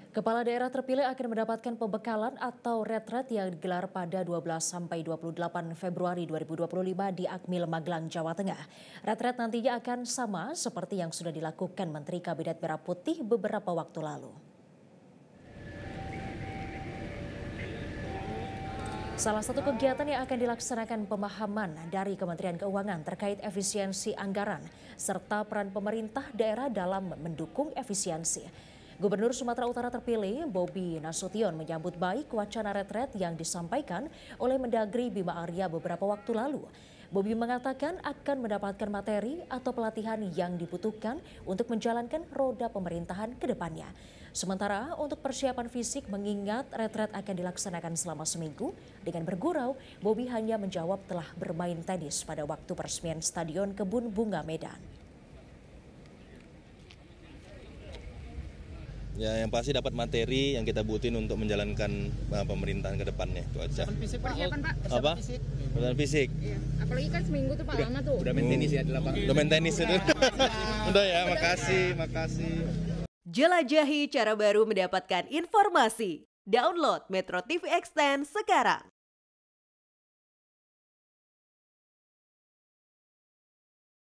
Kepala daerah terpilih akan mendapatkan pembekalan atau retret yang digelar pada 12-28 Februari 2025 di Akmil, Magelang, Jawa Tengah. Retret nantinya akan sama seperti yang sudah dilakukan Menteri Kabinet Merah Putih beberapa waktu lalu. Salah satu kegiatan yang akan dilaksanakan pemahaman dari Kementerian Keuangan terkait efisiensi anggaran serta peran pemerintah daerah dalam mendukung efisiensi. Gubernur Sumatera Utara terpilih Bobi Nasution menyambut baik wacana retret yang disampaikan oleh Mendagri Bima Arya beberapa waktu lalu. Bobi mengatakan akan mendapatkan materi atau pelatihan yang dibutuhkan untuk menjalankan roda pemerintahan ke depannya. Sementara untuk persiapan fisik mengingat retret akan dilaksanakan selama seminggu, dengan bergurau, Bobi hanya menjawab telah bermain tenis pada waktu peresmian Stadion Kebun Bunga Medan. Ya, yang pasti dapat materi yang kita butuhin untuk menjalankan pemerintahan ke depannya, itu aja. Persiapan Pak? Apa? Persiapan fisik. Iya. Apalagi kan seminggu tuh Pak lama tuh. Udah main tenis ya di lapangan. Udah main tenis itu. Udah ya, makasih. Jelajahi cara baru mendapatkan informasi. Download Metro TV Extend sekarang.